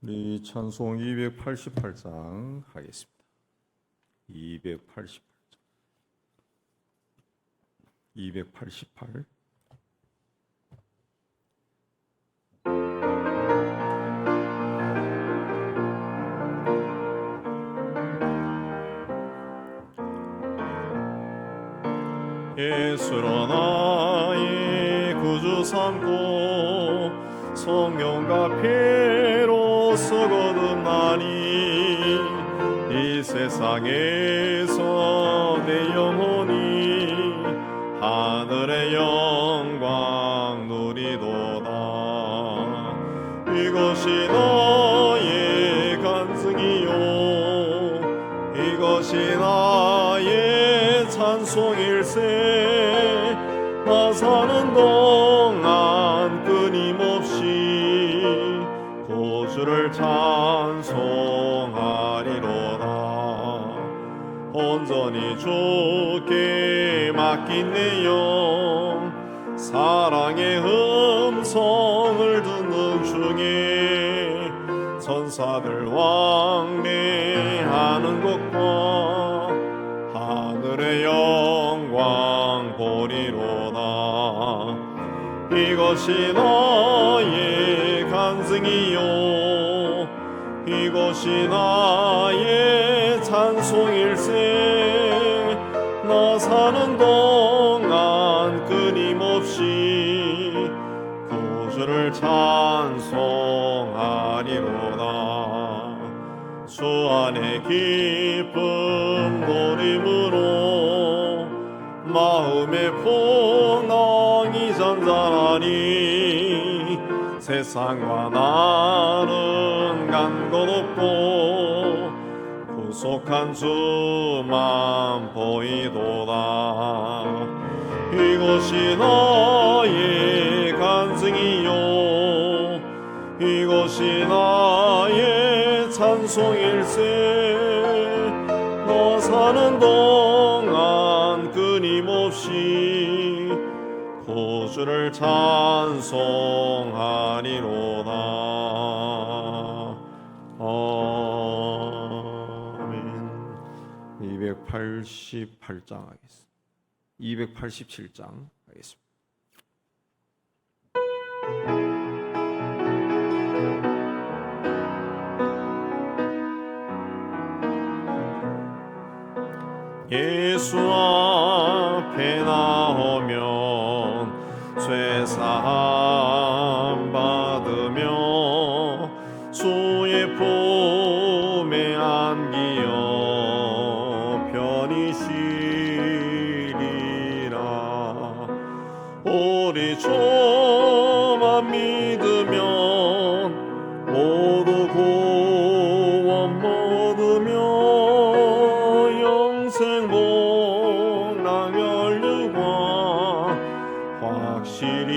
우리 찬송 288장 하겠습니다. 288장 288 예수로 나의 구주 삼고 성령과 피로써 거듭나니 이 세상에서 내 영혼이 하늘의 영광 누리도다. 이것이 나의 간증이요 이것이 나의 찬송일세. 나 사는 동안 끊임없이 구주를 찬송하리로다. 온전히 주께 맡긴 내 영 사랑의 음성을 듣는 중에 천사들 왕래하는 것과 하늘의 영광 보리로다. 이것이 나의 간증이요 이것이 나의 찬송일세. 나 사는 동안 끊임없이 구주를 찬송하리로다. 주 안에 기쁨 노림으로 마음의 풍랑이 잔잔하니 세상과 나는 간 것 없고 구속한 주만 보이도다. 이것이 나의 간증이요 이것이 나의 찬송일세. 너 사는 동안 끊임없이 구주를 찬송하리로다. 아멘. 288장 하겠습니다. 287장 하겠습니다. 예수 앞에 나오면 죄사함 받으며 주의 품에 안기어 편히 쉬리라. 우리 주만 믿으면 모두 구원 얻으며 영생 복락 멸류관 확실히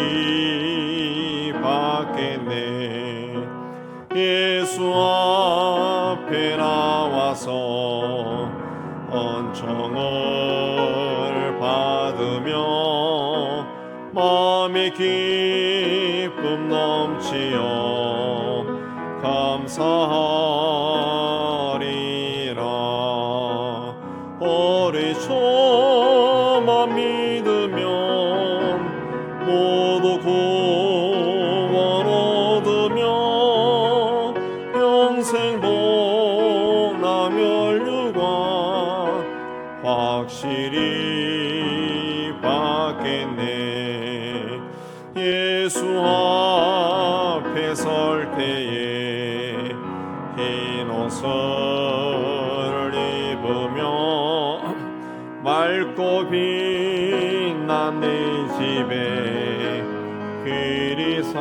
받겠네. 예수 앞에 나와서 은총을 받으며 마음의 기쁨 넘치어 감사하리라. 우리 주만 믿으면 모두 구원 얻으며 영생 복락 멸류관 확실히 받겠네. 예수 앞에 설 때에 흰 옷을 입으며 맑고 빛난 내 집에 그리 살리라.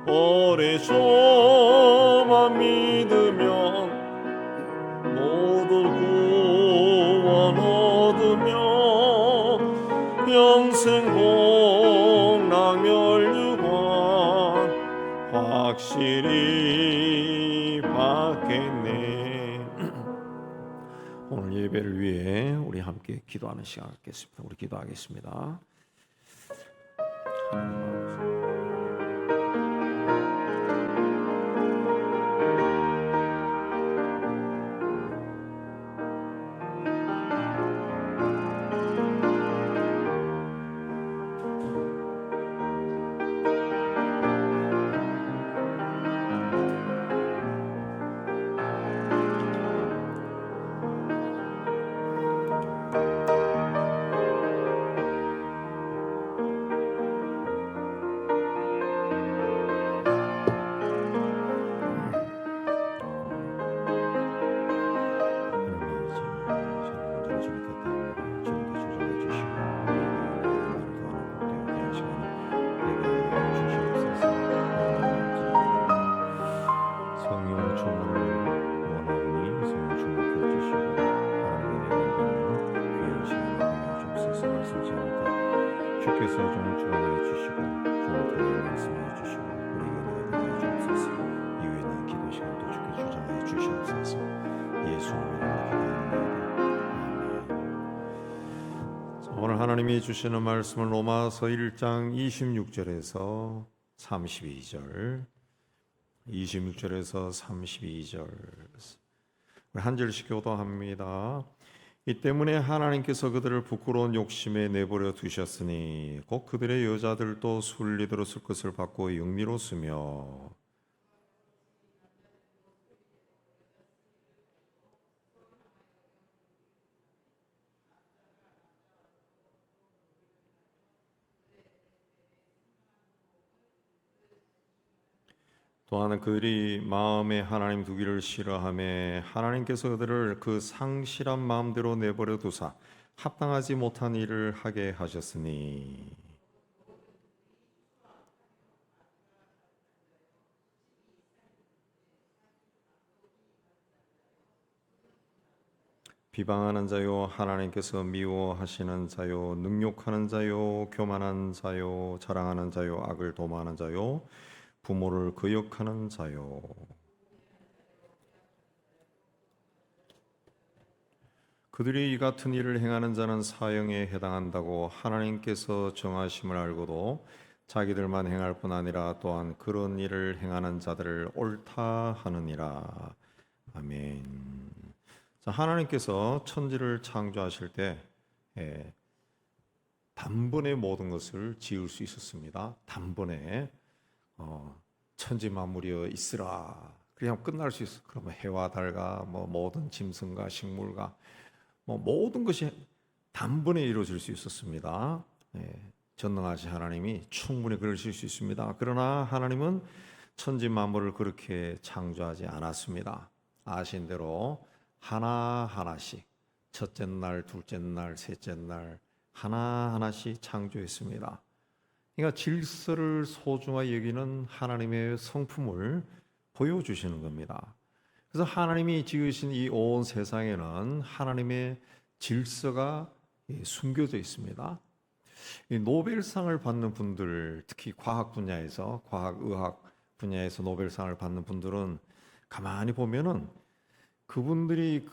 오래 주만 믿으면 모두 구원 얻으며 영생 복락 멸류관 확실히 받겠네. 오늘 예배를 위해 우리 함께 기도하는 시간 갖겠습니다. 우리 기도하겠습니다. 하나님 아버지 주께서 종을 주관하여 주시고 종을 통해 말씀하여 주시고 우리에게 은혜를 더하여 주옵소서. 이후에는 기도 시간도 주께 주장하여 주시옵소서. 예수 이름으로 기도합니다. 아멘. 오늘 하나님이 주시는 말씀은 로마서 1장 26절에서 32절 26절에서 32절 한 절씩 교도합니다. 이 때문에 하나님께서 그들을 부끄러운 욕심에 내버려 두셨으니 곧 그들의 여자들도 순리대로 쓸 것을 받고 영리로 쓰며 또한 그들이 마음에 하나님 두기를 싫어하며 하나님께서 그들을 그 상실한 마음대로 내버려 두사 합당하지 못한 일을 하게 하셨으니 비방하는 자요 하나님께서 미워하시는 자요 능욕하는 자요 교만한 자요 자랑하는 자요 악을 도모하는 자요 부모를 거역하는 자요 그들이 이 같은 일을 행하는 자는 사형에 해당한다고 하나님께서 정하심을 알고도 자기들만 행할 뿐 아니라 또한 그런 일을 행하는 자들을 옳다 하느니라. 아멘. 자, 하나님께서 천지를 창조하실 때 단번에 모든 것을 지을 수 있었습니다. 단번에 천지 만물이여 있으라. 그냥 끝날 수 있어. 그러면 해와 달과 모든 짐승과 식물과 모든 것이 단번에 이루어질 수 있었습니다. 전능하신 하나님이 충분히 그러실 수 있습니다. 그러나 하나님은 천지 만물을 그렇게 창조하지 않았습니다. 아신 대로 하나하나씩 첫째 날, 둘째 날, 셋째 날 하나하나씩 창조했습니다. 그러니까 질서를 소중하게 여기는 하나님의 성품을 보여주시는 겁니다. 그래서 하나님이 지으신 이 온 세상에는 하나님의 질서가 숨겨져 있습니다. 이 노벨상을 받는 분들, 특히 과학 분야에서, 과학의학 분야에서 노벨상을 받는 분들은 가만히 보면은 그분들이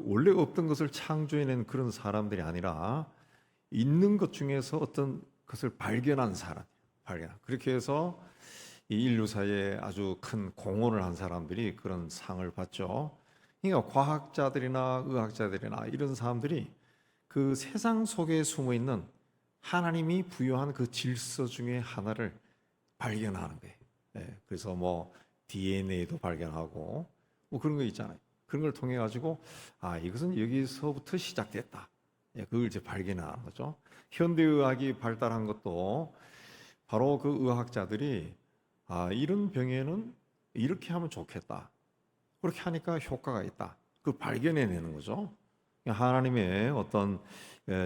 원래 없던 것을 창조해낸 그런 사람들이 아니라 있는 것 중에서 어떤 것을 발견한 사람, 그렇게 해서 이 인류사에 아주 큰 공헌을 한 사람들이 그런 상을 받죠. 그러니까 과학자들이나 의학자들이나 이런 사람들이 그 세상 속에 숨어 있는 하나님이 부여한 그 질서 중에 하나를 발견하는 거예요. 그래서 DNA도 발견하고 그런 거 있잖아요. 그런 걸 통해 가지고 이것은 여기서부터 시작됐다. 그걸 이제 발견하는 거죠. 현대의학이 발달한 것도 바로 그 의학자들이 이런 병에는 이렇게 하면 좋겠다. 그렇게 하니까 효과가 있다. 그걸 발견해내는 거죠. 하나님의 어떤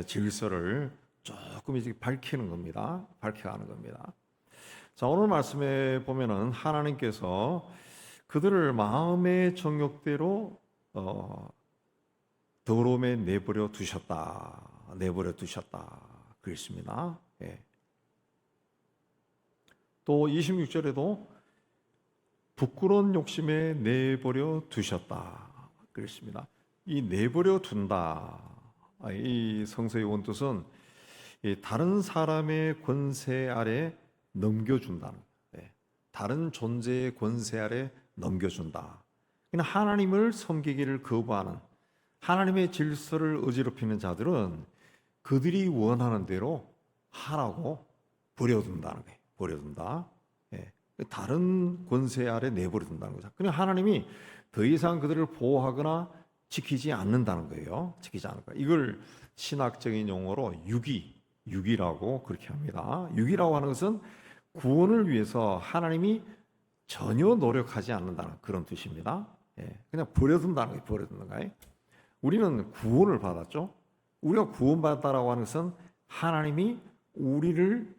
질서를 조금 이제 밝히는 겁니다. 밝혀가는 겁니다. 자, 오늘 말씀에 보면은 하나님께서 그들을 마음의 정욕대로 더러움에 내버려 두셨다. 그랬습니다. 또 26절에도 부끄러운 욕심에 내버려 두셨다. 그랬습니다. 이 내버려 둔다. 이 성서의 원뜻은 다른 사람의 권세 아래 넘겨준다는 거예요. 다른 존재의 권세 아래 넘겨준다. 하나님을 섬기기를 거부하는 하나님의 질서를 어지럽히는 자들은 그들이 원하는 대로 하라고 버려둔다는 거예요. 버려둔다. 다른 권세 아래 내버려둔다는 거죠. 그냥 하나님이 더 이상 그들을 보호하거나 지키지 않는다는 거예요. 지키지 않을 거예요. 이걸 신학적인 용어로 유기라고 그렇게 합니다. 유기라고 하는 것은 구원을 위해서 하나님이 전혀 노력하지 않는다는 그런 뜻입니다. 그냥 버려둔다는 거예요. 버려둔는 거예요. 우리는 구원을 받았죠. 우리가 구원받았다라고 하는 것은 하나님이 우리를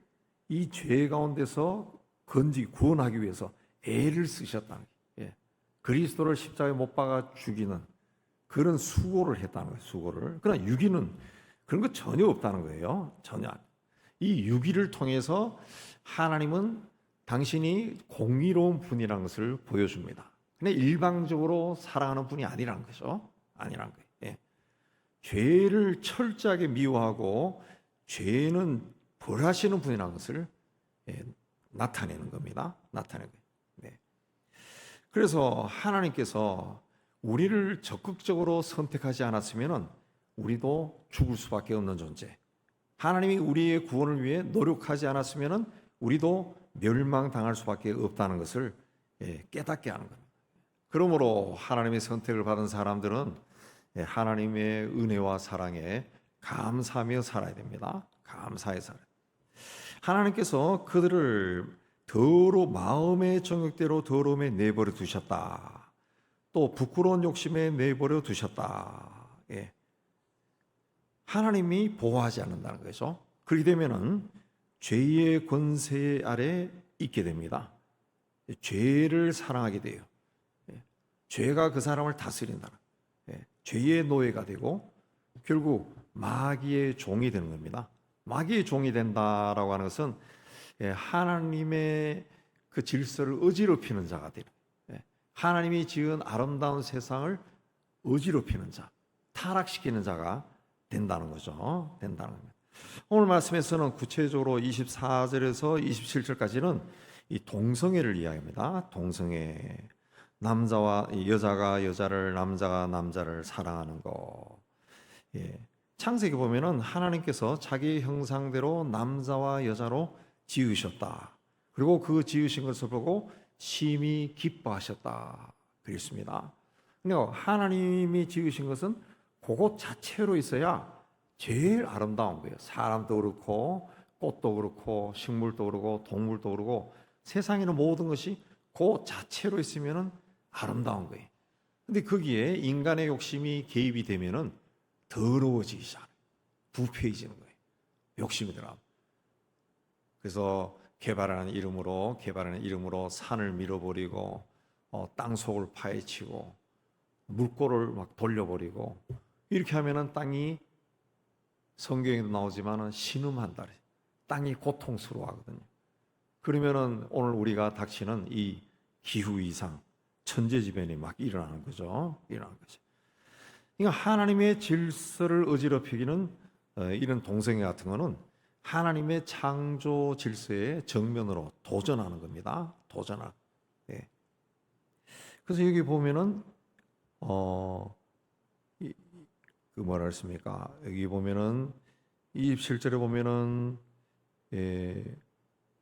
이 죄 가운데서 구원하기 위해서 애를 쓰셨다는 거예요. 그리스도를 십자가에 못 박아 죽이는 그런 수고를 했다는 거예요. 수고를. 그러나 유기는 그런 거 전혀 없다는 거예요. 전혀. 이 유기를 통해서 하나님은 당신이 공의로운 분이라는 것을 보여줍니다. 근데 일방적으로 사랑하는 분이 아니라는 거죠. 아니라는 거예요. 예. 죄를 철저하게 미워하고 죄는 벌하시는 분이라는 것을 나타내는 겁니다. 나타내는 거예요. 네. 그래서 하나님께서 우리를 적극적으로 선택하지 않았으면 우리도 죽을 수밖에 없는 존재. 하나님이 우리의 구원을 위해 노력하지 않았으면 우리도 멸망당할 수밖에 없다는 것을 깨닫게 하는 겁니다. 그러므로 하나님의 선택을 받은 사람들은 하나님의 은혜와 사랑에 감사하며 살아야 됩니다. 감사해 살아야 됩니다. 하나님께서 그들을 마음의 정욕대로 더러움에 내버려 두셨다. 또 부끄러운 욕심에 내버려 두셨다. 예. 하나님이 보호하지 않는다는 거죠. 그렇게 되면은 죄의 권세 아래 있게 됩니다. 죄를 사랑하게 돼요. 죄가 그 사람을 다스린다. 죄의 노예가 되고 결국 마귀의 종이 되는 겁니다. 마귀의 종이 된다라고 하는 것은 하나님의 그 질서를 어지럽히는 자가 되는, 하나님이 지은 아름다운 세상을 어지럽히는 자, 타락시키는 자가 된다는 거죠. 된다는 겁니다. 오늘 말씀에서는 구체적으로 24절에서 27절까지는 이 동성애를 이야기합니다. 동성애. 여자가 여자를, 남자가 남자를 사랑하는 거. 창세기 보면은 하나님께서 자기 형상대로 남자와 여자로 지으셨다. 그리고 그 지으신 것을 보고 심히 기뻐하셨다. 그랬습니다. 근데 하나님이 지으신 것은 그것 자체로 있어야 제일 아름다운 거예요. 사람도 그렇고 꽃도 그렇고 식물도 그렇고 동물도 그렇고 세상에 있는 모든 것이 그 자체로 있으면은 아름다운 거예요. 근데 거기에 인간의 욕심이 개입이 되면은 더러워지잖아요. 부패해지는 거예요. 욕심이 들어가. 그래서 개발하는 이름으로 산을 밀어버리고 땅속을 파헤치고 물꼬를 막 돌려버리고 이렇게 하면은 땅이 성경에도 나오지만은 신음한다. 땅이 고통스러워하거든요. 그러면은 오늘 우리가 닥치는 이 기후 이상, 천재지변이 막 일어나는 거죠. 일어나는 거죠. 그러니까 하나님의 질서를 어지럽히기는 이런 동성애 같은 거는 하나님의 창조 질서의 정면으로 도전하는 겁니다. 도전하. 예. 그래서 여기 보면은 그 뭐라 했습니까? 여기 보면은 27절에 보면은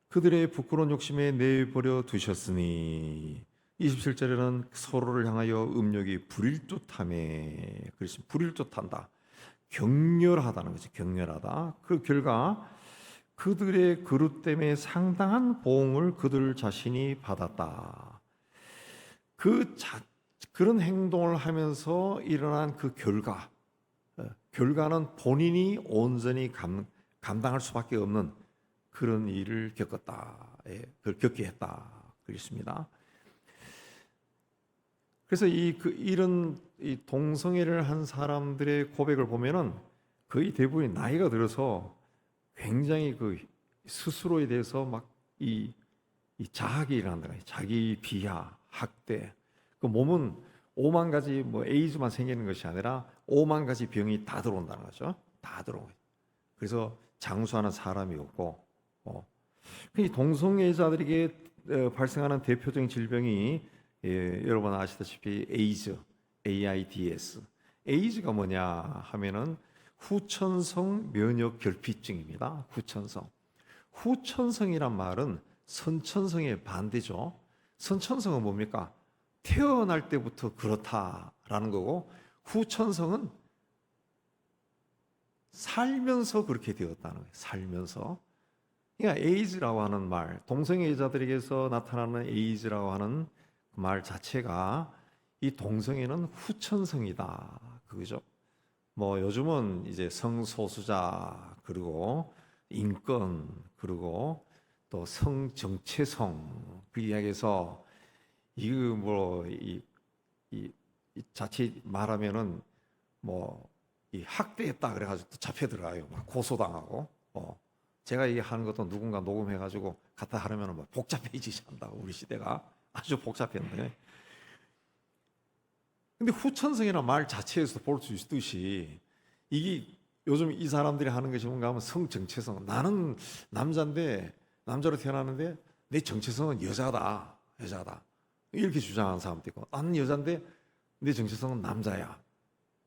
그들의 부끄러운 욕심에 내버려 두셨으니 27절에는 서로를 향하여 음욕이 불일 듯하매 그래서 불일 듯한다. 격렬하다는 거죠. 격렬하다. 그 결과 그들의 그릇 때문에 상당한 보응을 그들 자신이 받았다. 그런 행동을 하면서 일어난 그 결과는 본인이 온전히 감당할 수밖에 없는 그런 일을 겪었다. 그걸 겪게 했다. 그렇습니다. 그래서 이런 동성애를 한 사람들의 고백을 보면은 거의 대부분이 나이가 들어서 굉장히 그 스스로에 대해서 막 이 자학이 일어난다. 자기 비하, 학대. 그 몸은 5만 가지 뭐 에이즈만 생기는 것이 아니라 5만 가지 병이 다 들어온다는 거죠. 다 들어온 거예요. 그래서 장수하는 사람이 없고, 이 동성애자들에게 발생하는 대표적인 질병이 여러분 아시다시피 에이즈, AIDS. 에이즈가 뭐냐 하면은 후천성 면역 결핍증입니다. 후천성이란 말은 선천성의 반대죠. 선천성은 뭡니까? 태어날 때부터 그렇다라는 거고 후천성은 살면서 그렇게 되었다는 거예요. 살면서. 그러니까 에이즈라고 하는 말, 동성애자들에게서 나타나는 에이즈라고 하는 말 자체가 이 동성애는 후천성이다. 그거죠. 뭐 요즘은 이제 성소수자 그리고 인권 그리고 또 성정체성 그 이야기에서 이거 뭐이 자칫 말하면은 뭐 이 학대했다 그래가지고 또 잡혀 들어가요. 막 고소당하고 제가 얘기하는 것도 누군가 녹음해가지고 갖다 하려면 뭐 복잡해지지 않다고. 우리 시대가 아주 복잡했는데, 근데 후천성이라는 말 자체에서 볼 수 있듯이 이게 요즘 이 사람들이 하는 것이 뭔가 하면 성정체성. 나는 남자인데, 남자로 태어났는데 내 정체성은 여자다. 이렇게 주장하는 사람도 있고, 나는 여자인데 내 정체성은 남자야.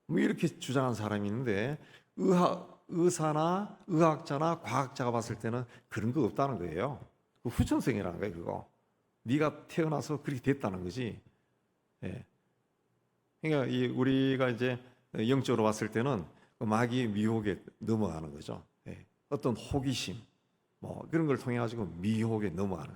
뭐 이렇게 주장하는 사람이 있는데, 의사나 의학자나 과학자가 봤을 때는 그런 거 없다는 거예요. 그 후천성이라는 거예요, 그거. 네가 태어나서 그렇게 됐다는 거지. 예. 그러니까 우리가 이제 영적으로 봤을 때는 마귀의 미혹에 넘어가는 거죠. 예. 어떤 호기심, 뭐 그런 걸 통해 가지고 미혹에 넘어가는.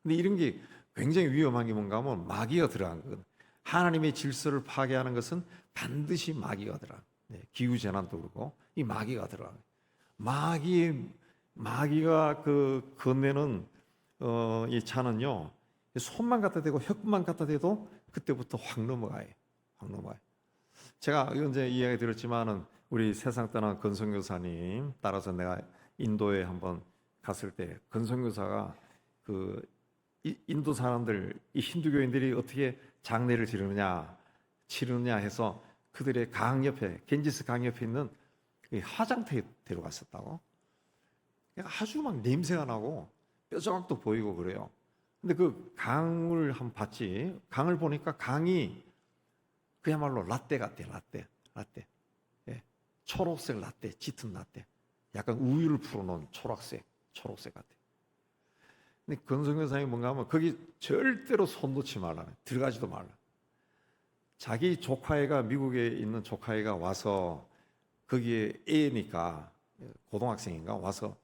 근데 이런 게 굉장히 위험한 게 뭔가 하면 마귀가 들어간 거거든. 하나님의 질서를 파괴하는 것은 반드시 마귀가 들어간. 예. 기후 재난도 그렇고 이 마귀가 들어간. 마귀가 그 건네는 이 차는요. 손만 갖다 대고 혀끝만 갖다 대도 그때부터 확 넘어가요. 제가 언제 이야기 들었지만은 우리 세상 떠난 건성교사님 따라서 내가 인도에 한번 갔을 때 건성교사가 그 인도 사람들, 이 힌두교인들이 어떻게 장례를 치르느냐 해서 그들의 강 옆에, 겐지스 강 옆에 있는 화장터에 데려갔었다고. 아주 막 냄새가 나고 뼈조각도 보이고 그래요. 근데 그 강을 한번 봤지. 강을 보니까 강이 그야말로 라떼 같아, 라떼. 예. 초록색 라떼, 짙은 라떼. 약간 우유를 풀어놓은 초록색 같아. 근데 건성교사님이 뭔가 하면 거기 절대로 손 놓지 말라, 들어가지도 말라. 자기 조카애가, 미국에 있는 조카애가 와서 거기에 애니까, 고등학생인가 와서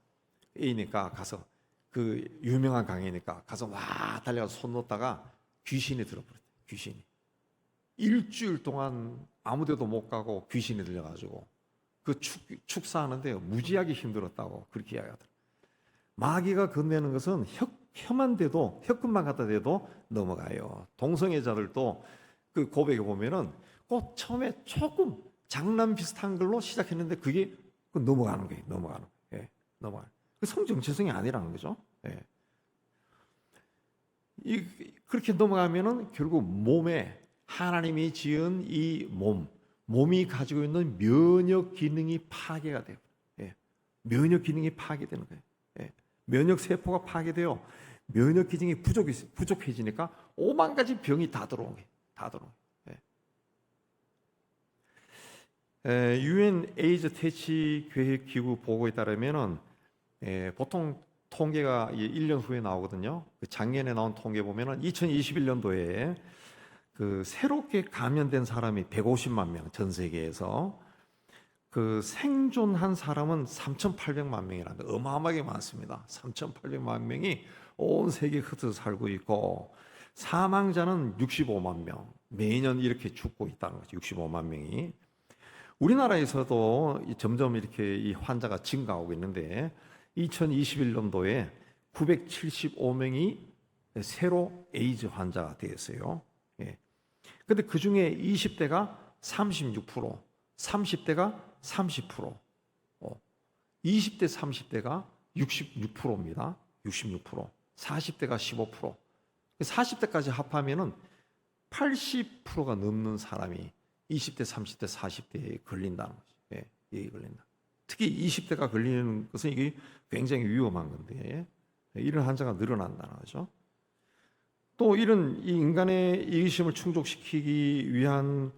애니까 가서 그 유명한 강이니까 가서 와 달려가서 손 놓다가 귀신이 들어버렸대. 귀신이 일주일 동안 아무데도 못 가고 귀신이 들려가지고 그 축사하는데 무지하게 힘들었다고 그렇게 이야기하더라고요. 마귀가 건네는 것은 혀만 대도, 혀끝만 갖다 대도 넘어가요. 동성애자들도 그 고백에 보면은 꼭 처음에 조금 장난 비슷한 걸로 시작했는데 그게 넘어가는 거예요. 넘어가는. 그 성정체성이 아니라는 거죠. 예. 그렇게 넘어가면은 결국 몸에 하나님이 지은 이 몸이 가지고 있는 면역 기능이 파괴가 돼요. 예. 면역 기능이 파괴되는 거예요. 예. 면역 세포가 파괴되어 면역 기능이 부족해지니까 오만 가지 병이 다 들어오는 거예요. 다 들어오는 거예요. UN 에이즈 퇴치 계획 기구 보고에 따르면은 보통 통계가 1년 후에 나오거든요. 작년에 나온 통계 보면은 2021년도에 그 새롭게 감염된 사람이 150만 명, 전 세계에서 그 생존한 사람은 3,800만 명이라는 거, 어마어마하게 많습니다. 3,800만 명이 온 세계에 흩어져 살고 있고 사망자는 65만 명, 매년 이렇게 죽고 있다는 거죠. 65만 명이. 우리나라에서도 점점 이렇게 이 환자가 증가하고 있는데 2021년도에 975명이 새로 에이즈 환자가 되었어요. 근데 그 중에 20대가 36%, 30대가 30%, 20대, 30대가 66%입니다. 66%, 40대가 15%, 40대까지 합하면은 80%가 넘는 사람이 20대, 30대, 40대에 걸린다는 거죠. 이게 걸린다. 특히 20대가 걸리는 것은 이게 굉장히 위험한 건데 이런 환자가 늘어난다는 거죠. 또 이런 이 인간의 이기심을 충족시키기 위한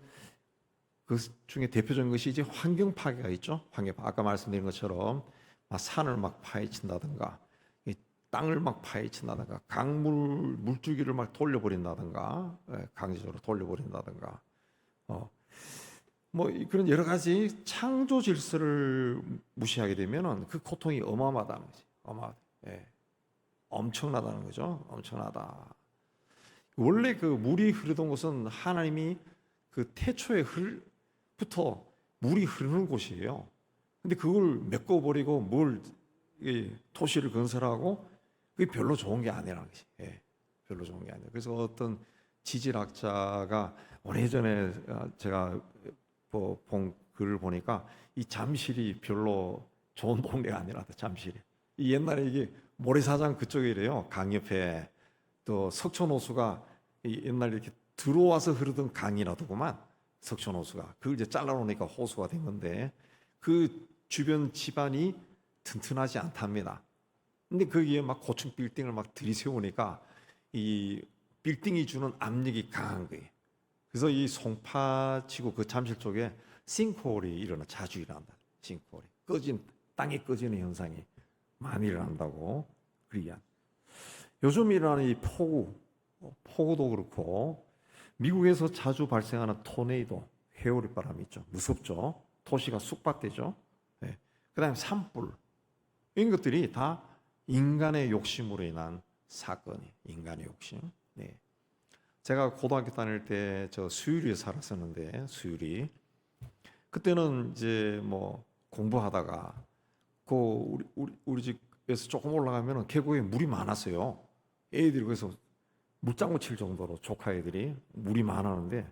그 중에 대표적인 것이 이제 환경 파괴가 있죠. 환경 파괴. 아까 말씀드린 것처럼 산을 막 파헤친다든가, 땅을 막 파헤친다든가, 강물 물줄기를 막 돌려버린다든가, 강제적으로 돌려버린다든가, 뭐 그런 여러 가지 창조 질서를 무시하게 되면은 그 고통이 어마어마하다는 거지. 엄청나다는 거죠. 엄청나다. 원래 그 물이 흐르던 곳은 하나님이 그 태초에부터 물이 흐르는 곳이에요. 근데 그걸 메꿔버리고 도시를 건설하고 그게 별로 좋은 게 아니라는 거지. 별로 좋은 게 아니에요. 그래서 어떤 지질학자가 오래전에 제가 본 글을 보니까 이 잠실이 별로 좋은 동네가 아니라다. 잠실이. 이 옛날에 이게 모래사장 그쪽이래요. 강 옆에 또 석촌호수가 옛날에 이렇게 들어와서 흐르던 강이라더구만. 석촌호수가 그걸 이제 잘라놓으니까 호수가 된 건데 그 주변 집안이 튼튼하지 않답니다. 근데 거기에 막 고층 빌딩을 막 들이세우니까 이 빌딩이 주는 압력이 강한 거예요. 그래서 이 송파지구 그 잠실 쪽에 싱크홀이 자주 일어난다. 싱크홀이 땅이 꺼지는 현상이 많이 일어난다고 그러야. 요즘 일어나는 이 폭우도 그렇고 미국에서 자주 발생하는 토네이도, 회오리 바람이 있죠. 무섭죠. 도시가 쑥밭되죠. 네. 그다음에 산불 이런 것들이 다 인간의 욕심으로 인한 사건이 인간의 욕심. 네. 제가 고등학교 다닐 때 저 수유리에 살았었는데 수유리 그때는 이제 뭐 공부하다가 그 우리 집에서 조금 올라가면은 계곡에 물이 많았어요. 애들이 그래서 물장구 칠 정도로 조카 애들이 물이 많았는데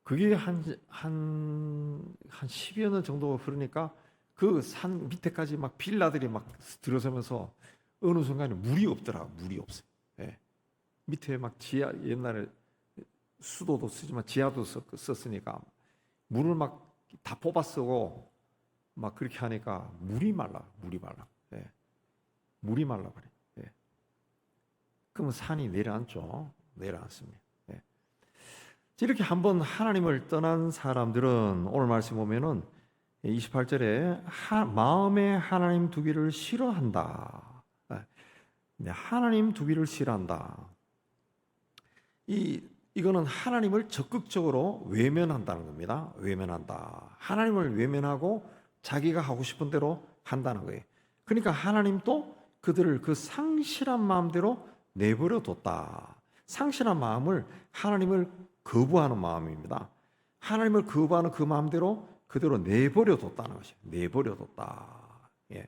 그게 한 10여 년 정도 흐르니까 그 산 밑에까지 막 빌라들이 막 들어서면서 어느 순간에 물이 없더라. 물이 없어요. 예. 밑에 막 지하 옛날에 수도도 쓰지만 지하도 썼으니까 물을 막 다 뽑아 쓰고 막 그렇게 하니까 물이 말라. 예. 물이 말라버려. 예. 그러면 산이 내려앉죠. 내려앉습니다. 예. 이렇게 한번 하나님을 떠난 사람들은 오늘 말씀 보면은 28절에 마음에 하나님 두기를 싫어한다. 하나님 두기를 싫어한다. 이거는 하나님을 적극적으로 외면한다는 겁니다. 외면한다. 하나님을 외면하고 자기가 하고 싶은 대로 한다는 거예요. 그러니까 하나님도 그들을 그 상실한 마음대로 내버려 뒀다. 상실한 마음을 하나님을 거부하는 마음입니다. 하나님을 거부하는 그 마음대로 그대로 내버려 뒀다는 것이에요. 내버려 뒀다. 예.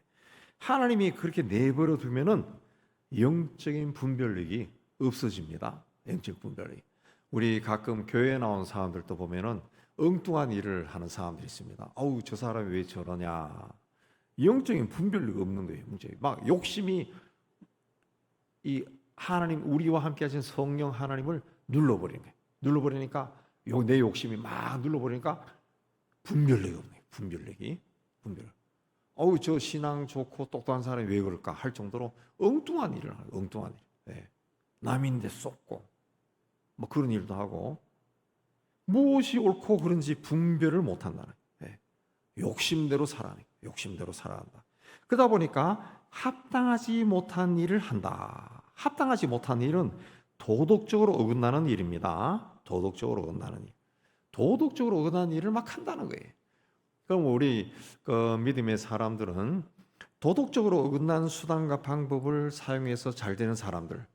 하나님이 그렇게 내버려 두면은 영적인 분별력이 없어집니다. 영적 분별력. 우리 가끔 교회에 나온 사람들도 보면은 엉뚱한 일을 하는 사람들이 있습니다. 아우 저 사람이 왜 저러냐. 영적인 분별력이 없는 거예요. 막 욕심이 이 하나님 우리와 함께 하신 성령 하나님을 눌러버리는 거예요. 눌러버리니까 내 욕심이 막 눌러버리니까 분별력이 없네요. 분별력이. 어우 저 신앙 좋고 똑똑한 사람이 왜 그럴까 할 정도로 엉뚱한 일을 하는 거예요. 엉뚱한 일. 예. 남인데 쏟고 뭐 그런 일도 하고 무엇이 옳고 그른지 분별을 못한다는 거예요. 예. 욕심대로 살아간다. 그러다 보니까 합당하지 못한 일을 한다. 합당하지 못한 일은 도덕적으로 어긋나는 일입니다. 도덕적으로 어긋나는 일을 막 한다는 거예요. 그럼 우리 믿음의 사람들은 도덕적으로 어긋난 수단과 방법을 사용해서 잘 되는 사람들,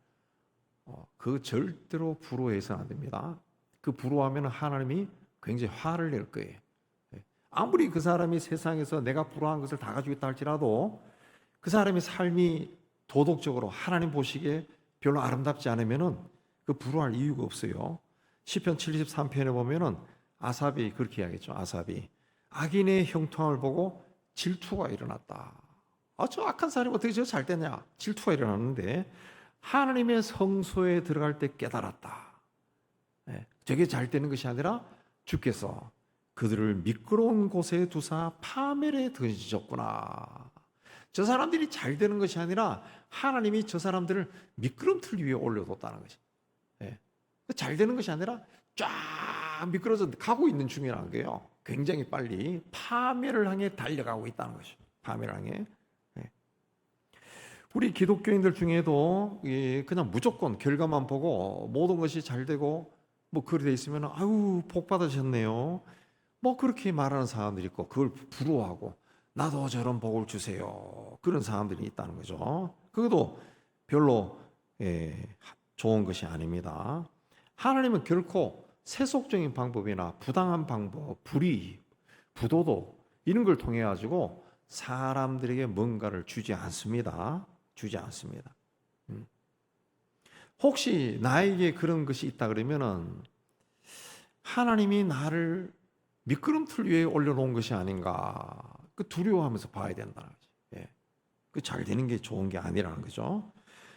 그 절대로 부러워해서는 안 됩니다. 그 부러워하면 하나님이 굉장히 화를 낼 거예요. 아무리 그 사람이 세상에서 내가 부러워한 것을 다 가지고 있다 할지라도 그 사람의 삶이 도덕적으로 하나님 보시기에 별로 아름답지 않으면은 그 부러워할 이유가 없어요. 시편 73편에 보면은 아삽이 그렇게 이야기했죠. 아삽이 악인의 형통함을 보고 질투가 일어났다. 저 악한 사람이 어떻게 저 잘 되냐? 질투가 일어났는데 하나님의 성소에 들어갈 때 깨달았다. 저게 잘 되는 것이 아니라 주께서 그들을 미끄러운 곳에 두사 파멸에 던지셨구나. 저 사람들이 잘 되는 것이 아니라 하나님이 저 사람들을 미끄럼틀 위에 올려뒀다는 것이. 잘 되는 것이 아니라 쫙 미끄러져 가고 있는 중이라는 거예요. 굉장히 빨리 파멸을 향해 달려가고 있다는 것이죠. 파멸을 향해. 우리 기독교인들 중에도 그냥 무조건 결과만 보고 모든 것이 잘 되고 뭐 그렇게 돼 있으면 아유 복 받으셨네요. 뭐 그렇게 말하는 사람들이 있고 그걸 부러워하고 나도 저런 복을 주세요. 그런 사람들이 있다는 거죠. 그것도 별로 좋은 것이 아닙니다. 하나님은 결코 세속적인 방법이나 부당한 방법, 불의, 부도덕 이런 걸 통해 가지고 사람들에게 뭔가를 주지 않습니다. 혹시 나에게 그런 것이 있다 그러면은 하나님이 나를 미끄럼틀 위에 올려놓은 것이 아닌가 그 두려워하면서 봐야 된다는 거지. 그 잘 되는 게 좋은 게 아니라는 거죠.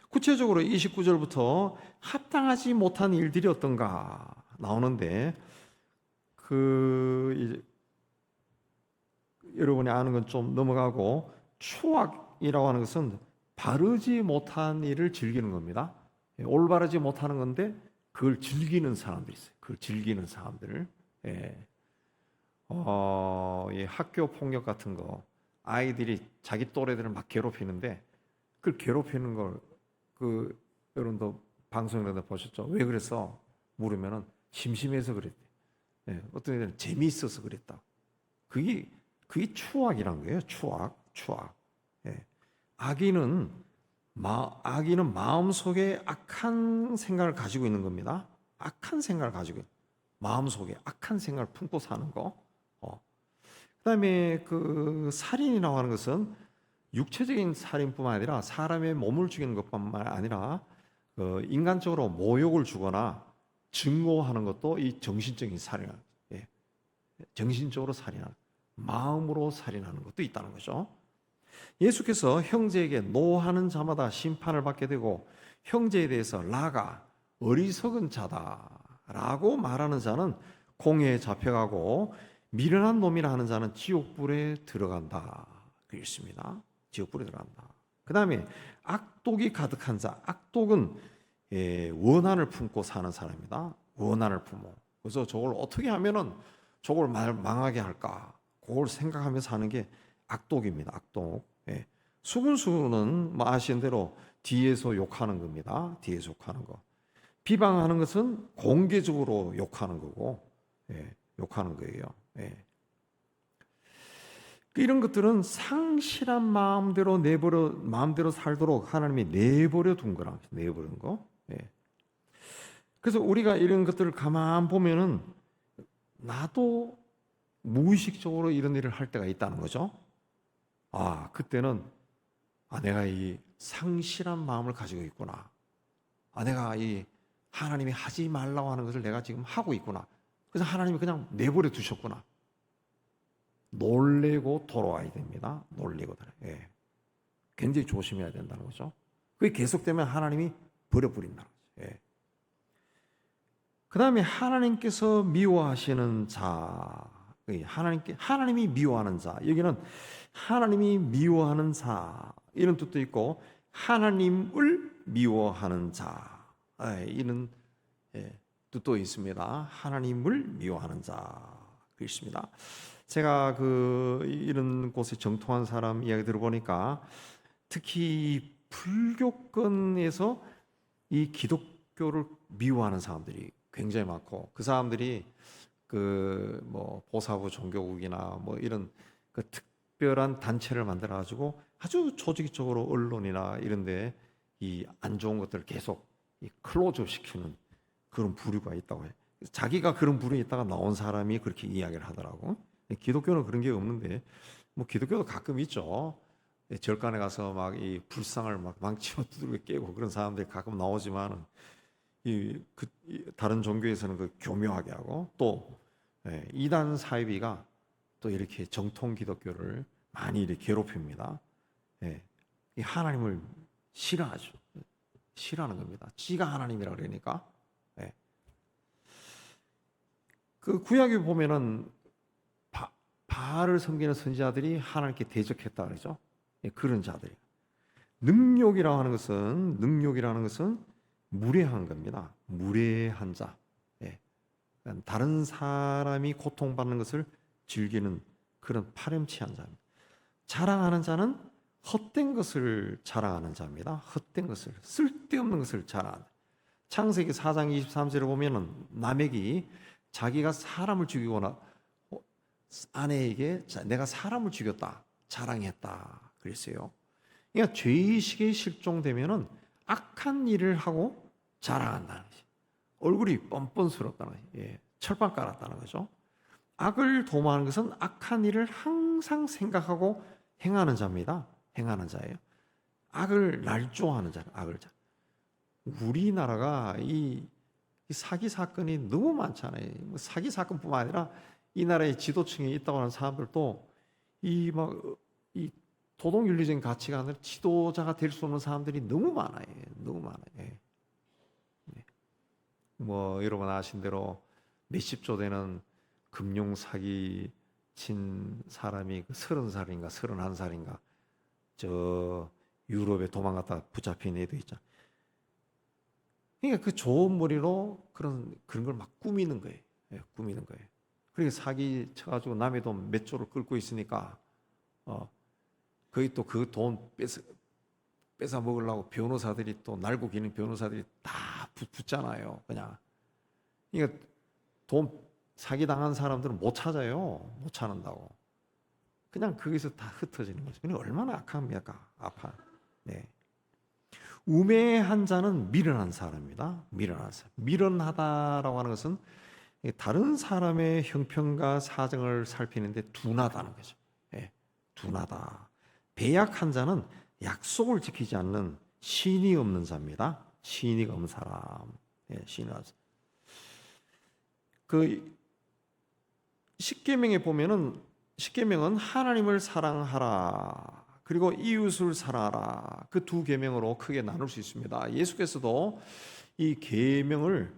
구체적으로 29절부터 합당하지 못한 일들이 어떤가 나오는데 여러분이 아는 건 좀 넘어가고 추악이라고 하는 것은 바르지 못한 일을 즐기는 겁니다. 올바르지 못하는 건데 그걸 즐기는 사람들이 있어요. 그걸 즐기는 사람들. 예. 이 학교 폭력 같은 거 아이들이 자기 또래들을 막 괴롭히는데 그 괴롭히는 걸 여러분도 방송에서 보셨죠? 왜 그랬어? 물으면은 심심해서 그랬대. 예, 어떤 애들은 재미있어서 그랬다. 그게 추악이란 거예요. 추악. 예. 악인은 마음속에 악한 생각을 가지고 있는 겁니다. 악한 생각을 가지고 마음속에 악한 생각을 품고 사는 거. 그다음에 살인이라고 하는 것은 육체적인 살인뿐만 아니라 사람의 몸을 죽이는 것뿐만 아니라 인간적으로 모욕을 주거나 증오하는 것도 이 정신적인 살인이에요. 예. 정신적으로 살인하는, 마음으로 살인하는 것도 있다는 거죠. 예수께서 형제에게 노하는 자마다 심판을 받게 되고 형제에 대해서 라가 어리석은 자다라고 말하는 자는 공회에 잡혀가고 미련한 놈이라 하는 자는 지옥불에 들어간다. 그랬습니다. 지옥불에 들어간다. 그 다음에 악독이 가득한 자. 악독은 원한을 품고 사는 사람입니다. 원한을 품어. 그래서 저걸 어떻게 하면은 저걸 망하게 할까? 그걸 생각하면서 사는 게 악독입니다. 악독. 수군수는 뭐 아시는 대로 뒤에서 욕하는 겁니다. 뒤에서 욕하는 거. 비방하는 것은 공개적으로 욕하는 거고, 욕하는 거예요. 이런 것들은 상실한 마음대로 살도록 하나님이 내버려 둔 거랑 내버린 거. 그래서 우리가 이런 것들을 가만 보면은 나도 무의식적으로 이런 일을 할 때가 있다는 거죠. 그때는 내가 이 상실한 마음을 가지고 있구나. 내가 이 하나님이 하지 말라고 하는 것을 내가 지금 하고 있구나. 그래서 하나님이 그냥 내버려 두셨구나. 놀래고 돌아와야 됩니다. 놀래고 돌아와야. 굉장히 조심해야 된다는 거죠. 그게 계속되면 하나님이 버려버린다는 거죠. 그 다음에 하나님께서 미워하시는 자, 하나님이 미워하는 자, 여기는 하나님이 미워하는 자 이런 뜻도 있고 하나님을 미워하는 자 이런 뜻도 있습니다. 하나님을 미워하는 자 있습니다. 제가 이런 곳에 정통한 사람 이야기 들어보니까 특히 불교권에서 이 기독교를 미워하는 사람들이 굉장히 많고 그 사람들이 보사부 종교국이나 이런 특별한 단체를 만들어 가지고 아주 조직적으로 언론이나 이런데 이 안 좋은 것들을 계속 클로즈업 시키는 그런 부류가 있다고 해요. 자기가 그런 부류에 있다가 나온 사람이 그렇게 이야기를 하더라고. 기독교는 그런 게 없는데 기독교도 가끔 있죠. 절간에 가서 막 이 불상을 막 망치로 두들겨 깨고 그런 사람들이 가끔 나오지만 다른 종교에서는 교묘하게 하고 또 이단 사이비가 또 이렇게 정통 기독교를 많이 이렇게 괴롭힙니다. 이 하나님을 싫어하죠. 싫어하는 겁니다. 지가 하나님이라 그러니까. 구약에 보면은 바알을 섬기는 선지자들이 하나님께 대적했다 그러죠. 그런 자들이. 능욕이라고 하는 것은 무례한 겁니다. 무례한 자. 다른 사람이 고통받는 것을 즐기는 그런 파렴치한 자입니다. 자랑하는 자는 헛된 것을 자랑하는 자입니다. 헛된 것을, 쓸데없는 것을 자랑하는. 창세기 4장 23절에 보면은 라멕이 자기가 사람을 죽이거나 아내에게 내가 사람을 죽였다 자랑했다 그랬어요. 그러니까 죄의식에 실종되면은 악한 일을 하고 자랑한다는 거지. 얼굴이 뻔뻔스럽다는 거지. 철판 깔았다는 거죠. 악을 도모하는 것은 악한 일을 항상 생각하고 행하는 자입니다. 행하는 자예요. 악을 날조하는 자는 악을 자. 우리나라가 이 사기 사건이 너무 많잖아요. 사기 사건뿐만 아니라 이 나라의 지도층에 있다고 하는 사람들도 이 도덕윤리적인 가치관을 지도자가 될 수 없는 사람들이 너무 많아요. 너무 많아요. 예. 뭐 여러분 아신 대로 몇십조 되는 금융 사기 친 사람이 30살인가 31살인가 저 유럽에 도망갔다 붙잡힌 애도 있잖아. 그러니까 그 좋은 머리로 그런 걸 막 꾸미는 거예요. 예, 꾸미는 거예요. 그러니까 사기 쳐가지고 남의 돈 몇 조를 끌고 있으니까 거기 또 그 돈 뺏어 먹으려고 변호사들이 또 날고 기는 변호사들이 다 붙잖아요. 그냥. 그러니까 돈 사기 당한 사람들은 못 찾아요. 못 찾는다고. 그냥 거기서 다 흩어지는 거죠. 그러니까 얼마나 악합니까? 아파. 네. 우매한 자는 미련한 사람입니다. 미련한 사람. 미련하다라고 하는 것은 다른 사람의 형편과 사정을 살피는데 둔하다는 거죠. 예, 둔하다. 배약한 자는 약속을 지키지 않는 신이 없는 자입니다. 신이 없는 사람. 예, 신이 없는 사람. 그 십계명에 보면은 십계명은 하나님을 사랑하라. 그리고 이웃을 사랑하라. 그 두 계명으로 크게 나눌 수 있습니다. 예수께서도 이 계명을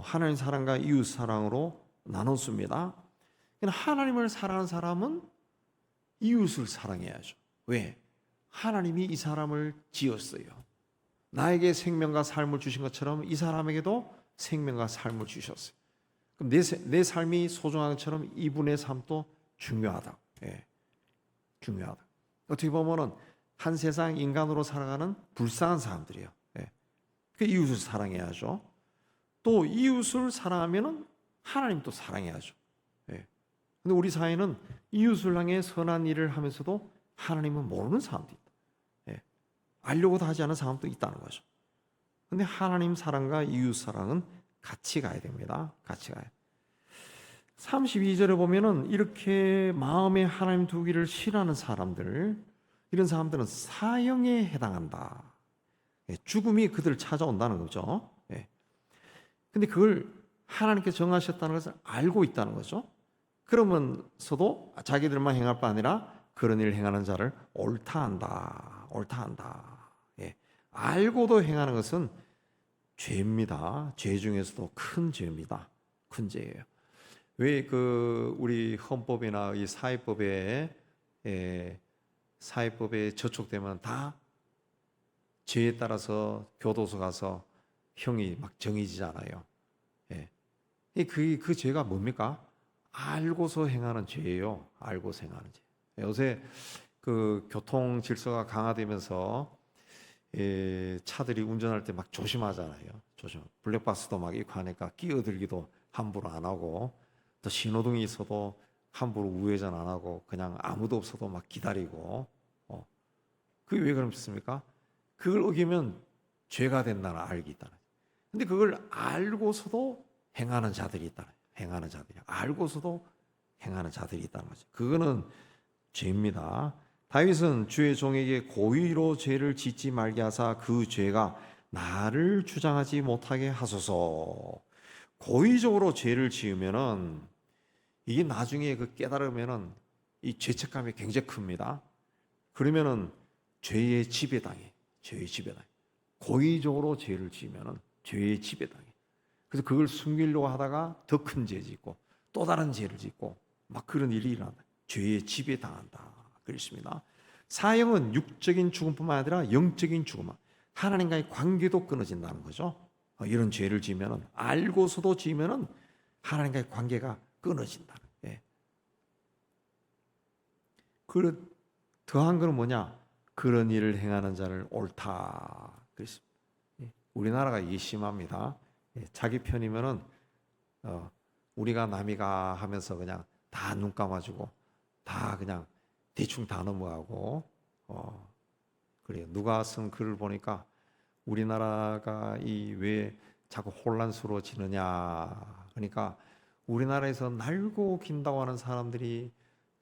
하나님 사랑과 이웃 사랑으로 나눴습니다. 하나님을 사랑하는 사람은 이웃을 사랑해야죠. 왜? 하나님이 이 사람을 지었어요. 나에게 생명과 삶을 주신 것처럼 이 사람에게도 생명과 삶을 주셨어요. 그럼 내 삶이 소중한 것처럼 이분의 삶도 중요하다. 예, 중요하다. 어떻게 보면은 한 세상 인간으로 살아가는 불쌍한 사람들이에요. 예. 그 이웃을 사랑해야죠. 또 이웃을 사랑하면은 하나님도 사랑해야죠. 예. 근데 우리 사회는 이웃을 향해 선한 일을 하면서도 하나님은 모르는 사람도 있다. 예. 알려고도 하지 않은 사람도 있다는 거죠. 근데 하나님 사랑과 이웃 사랑은 같이 가야 됩니다. 같이 가야. 32절에 보면은 이렇게 마음에 하나님 두기를 싫어하는 사람들, 이런 사람들은 사형에 해당한다. 예, 죽음이 그들을 찾아온다는 거죠. 예. 근데 그걸 하나님께 정하셨다는 것을 알고 있다는 거죠. 그러면서도 자기들만 행할 바 아니라 그런 일을 행하는 자를 옳다 한다. 옳다 한다. 예. 알고도 행하는 것은 죄입니다. 죄 중에서도 큰 죄입니다. 큰 죄예요. 왜 우리 헌법이나 이 사회법에 저촉되면 다 죄에 따라서 교도소 가서 형이 막 정해지잖아요. 예. 그 죄가 뭡니까? 알고서 행하는 죄예요. 알고서 행하는 죄. 요새 그 교통 질서가 강화되면서 차들이 운전할 때 막 조심하잖아요. 블랙박스도 막 있고 하니까 끼어들기도 함부로 안 하고, 또 신호등이 있어도 함부로 우회전 안 하고 그냥 아무도 없어도 막 기다리고. 그게 왜 그렇습니까? 그걸 어기면 죄가 된다는 알기 있다는. 근데 그걸 알고서도 행하는 자들이 있다. 행하는 자들이 알고서도 행하는 자들이 있다는 거죠. 그거는 죄입니다. 다윗은 주의 종에게 고의로 죄를 짓지 말게 하사 그 죄가 나를 주장하지 못하게 하소서. 고의적으로 죄를 지으면은 이게 나중에 깨달으면은 이 죄책감이 굉장히 큽니다. 그러면은 죄의 지배당해. 죄의 지배당해. 고의적으로 죄를 지으면은 죄의 지배당해. 그래서 그걸 숨기려고 하다가 더 큰 죄 짓고 또 다른 죄를 짓고 막 그런 일이 일어난다. 죄의 지배당한다. 그렇습니다. 사형은 육적인 죽음뿐만 아니라 영적인 죽음, 하나님과의 관계도 끊어진다는 거죠. 이런 죄를 지으면은 알고서도 지으면은 하나님과의 관계가 끊어진다. 예. 그 더한 거는 뭐냐? 그런 일을 행하는 자를 옳다. 그렇습니다. 우리나라가 이게 심합니다. 자기 편이면은 우리가 남이가 하면서 그냥 다 눈 감아주고 다 그냥 대충 다 넘어가고 그래요. 누가 쓴 글을 보니까 우리나라가 이 왜 자꾸 혼란스러워지느냐. 그러니까 우리나라에서 날고 긴다고 하는 사람들이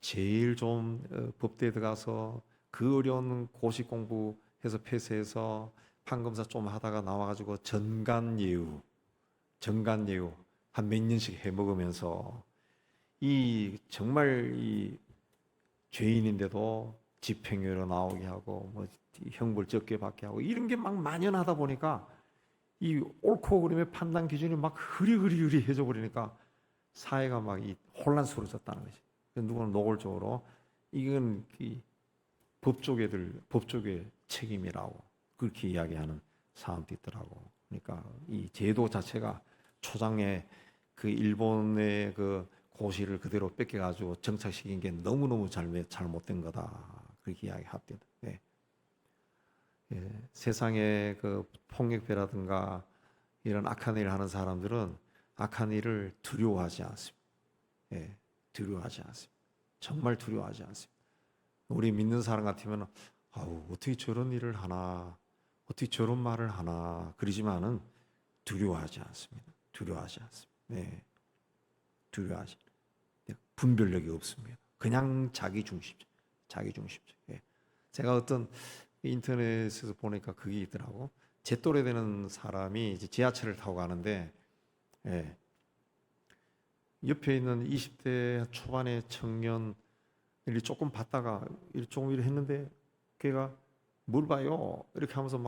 제일 좀 법대에 들어가서 그 어려운 고시 공부해서 폐쇄해서 판검사 좀 하다가 나와가지고 전간예우 한 몇 년씩 해먹으면서 이 정말 이 죄인인데도 집행유예 나오게 하고 뭐 형벌 적게 받게 하고 이런 게 막 만연하다 보니까 이 옳고 그름의 판단 기준이 막 흐리흐리해져 버리니까 사회가 막 이 혼란스러워졌다는 거지. 누구는 노골적으로 이건 이 법조계의 책임이라고 그렇게 이야기하는 사람도 있더라고. 그러니까 이 제도 자체가 초장에 그 일본의 그 고시를 그대로 뺏겨가지고 정착시킨 게 너무너무 잘못된 거다. 그렇게 이야기합니다. 네. 예, 세상에 그 폭력배라든가 이런 악한 일을 하는 사람들은 악한 일을 두려워하지 않습니다. 예, 두려워하지 않습니다. 정말 두려워하지 않습니다. 우리 믿는 사람 같으면 아우 어떻게 저런 일을 하나, 어떻게 저런 말을 하나 그러지만은 두려워하지 않습니다. 두려워하지 않습니다. 네, 두려워하지. 분별력이 없습니다. 그냥 자기 중심적. 예. 제가 어떤 인터넷에서 보니까 그게 있더라고. 제 또래 되는 사람이 이제 지하철을 타고 가는데, 예. 옆에 있는 20대 초반의 청년이 조금 봤다가 조금 이렇게 했는데, 걔가 뭘 봐요? 이렇게 하면서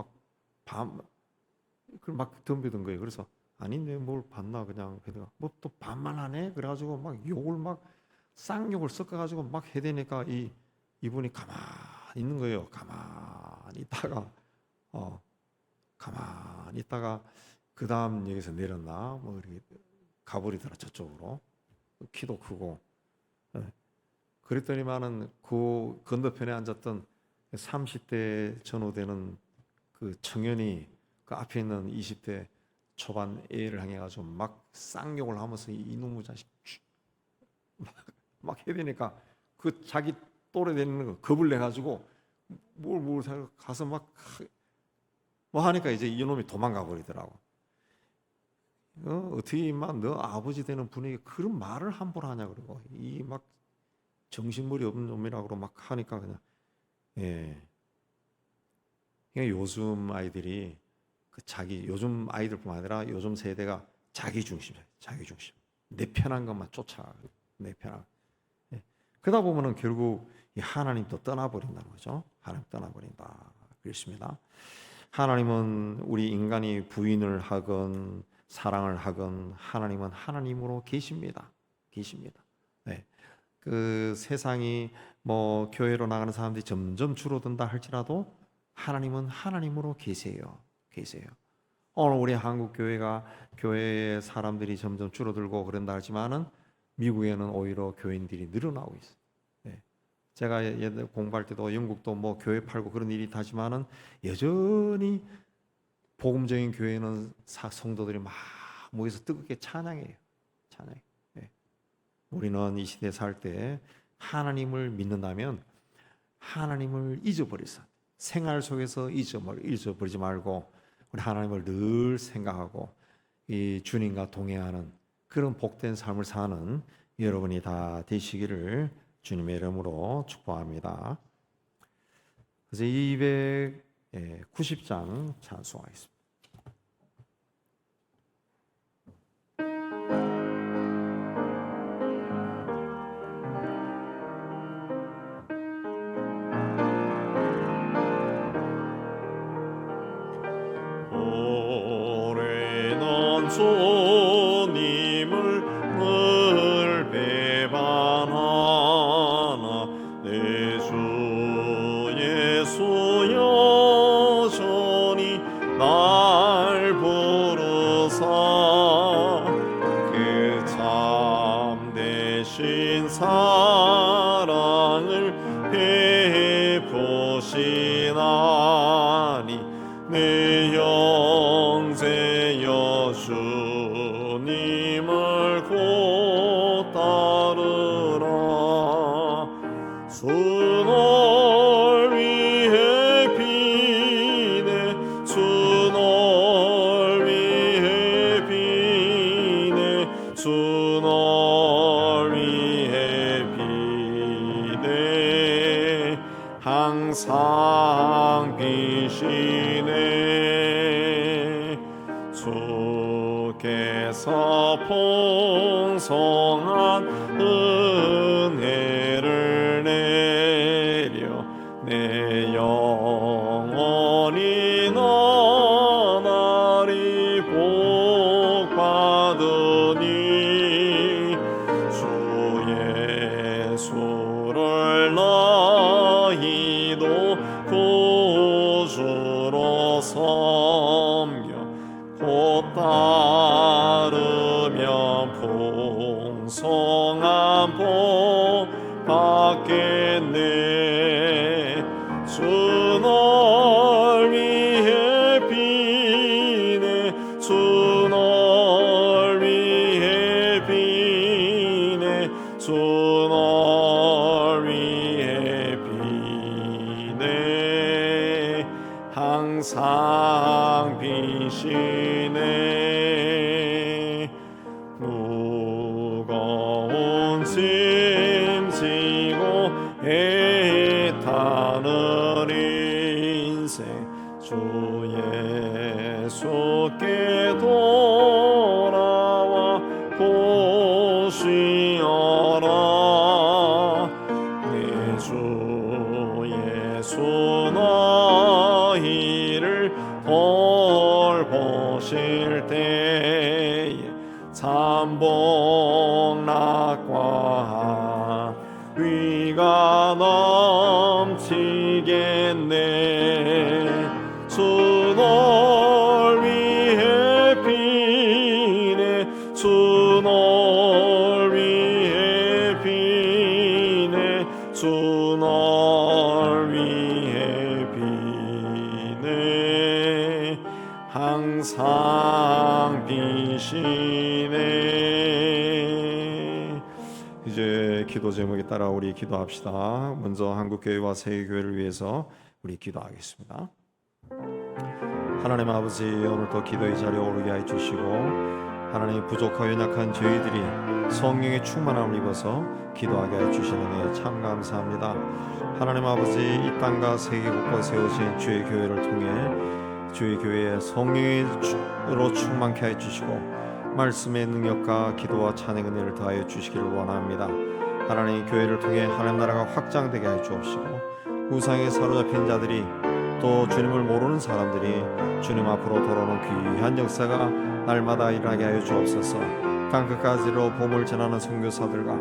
그걸 막 덤비던 거예요. 그래서 아니 내가 뭘 봤나 그냥 그러다가 뭐 또 반말하네. 그래가지고 막 욕을 막 쌍욕을 섞어가지고 막 해대니까 이분이 가만히 있는 거예요. 가만히 있다가 가만히 있다가 그 다음 역에서 내렸나 뭐 이렇게 가버리더라 저쪽으로. 키도 크고. 예. 그랬더니만은 그 건너편에 앉았던 30대 전후되는 그 청년이 그 앞에 있는 20대 초반 애를 향해 가지고 막 쌍욕을 하면서 이놈의 자식 막 해대니까 그 자기 또래 되는 거 겁을 내 가지고 뭘 가서 막 뭐 하니까 이제 이놈이 도망가 버리더라고. 어떻게 임마 너 아버지 되는 분에게 그런 말을 함부로 하냐 그러고 이 막 정신머리 없는 놈이라고 막 하니까 그냥 예. 그러니까 요즘 아이들이 요즘 아이들뿐만 아니라 요즘 세대가 자기 중심. 내 편한 것만 쫓아. 내 편한. 예. 그러다 보면은 결국 이 하나님도 떠나버린다는 거죠. 하나님 떠나버린다. 그렇습니다. 하나님은 우리 인간이 부인을 하건 사랑을 하건 하나님은 하나님으로 계십니다. 네. 그 세상이 뭐 교회로 나가는 사람들이 점점 줄어든다 할지라도 하나님은 하나님으로 계세요. 오늘 우리 한국 교회의 사람들이 점점 줄어들고 그런다 하지만은 미국에는 오히려 교인들이 늘어나고 있어요. 네. 제가 옛날 공부할 때도 영국도 뭐 교회 팔고 그런 일이 있다지만은 여전히 복음적인 교회는 성도들이 막 모여서 뜨겁게 찬양해요. 네. 우리는 이 시대에 살 때 하나님을 믿는다면 하나님을 잊어버리자. 생활 속에서 잊어버리지 말고 우리 하나님을 늘 생각하고 이 주님과 동행하는 그런 복된 삶을 사는 여러분이 다 되시기를 주님의 이름으로 축복합니다. 그래서 290장 찬송하겠습니다. 주님을 늘 배반하나 내 주 예수 여전히 날 부르사 그 참되신 사랑을 베푸시나니 내 영생여 주님을 곧 따르라. 주 널 위해 비네 주 널 위해 비네 주 널 위해 비네 항상 비시네. 주께서 풍성한 은혜를 내려 지나나리 복 받으니 주 예수를 나이도 구주로 섬겨 곧 따르며 풍성한 복 받겠네. 주 널 위해 비네. 주 널 위해 비네. 주 널 위해 비네. 항상 비시네. 무거운 짐 지고 애타는 인생 주 예수께 돌아와 보시어라. 내 주 예수 너희를 돌보실 때에 참복락과 위가 넘치겠네. 주 널 위해 비네. 주 널 위해 비네. 주 널 위해 비네. 항상 비시네. 이제 기도 제목에 따라 우리 기도합시다. 먼저 한국교회와 세계교회를 위해서 우리 기도하겠습니다. 하나님 아버지, 오늘도 기도의 자리에 오르게 해 주시고 하나님 부족하고 연약한 저희들이 성령의 충만함을 입어서 기도하게 해 주시는 데 참 감사합니다. 하나님 아버지, 이 땅과 세계 곳곳에 세우신 주의 교회를 통해 주의 교회에 성령으로 충만케 해 주시고 말씀의 능력과 기도와 찬양의 은혜를 더하여 주시기를 원합니다. 하나님, 교회를 통해 하나님 나라가 확장되게 해 주옵시고 우상에 사로잡힌 자들이 또 주님을 모르는 사람들이 주님 앞으로 돌아오는 귀한 역사가 날마다 일어나게 하여 주옵소서. 땅끝까지로 복음을 전하는 선교사들과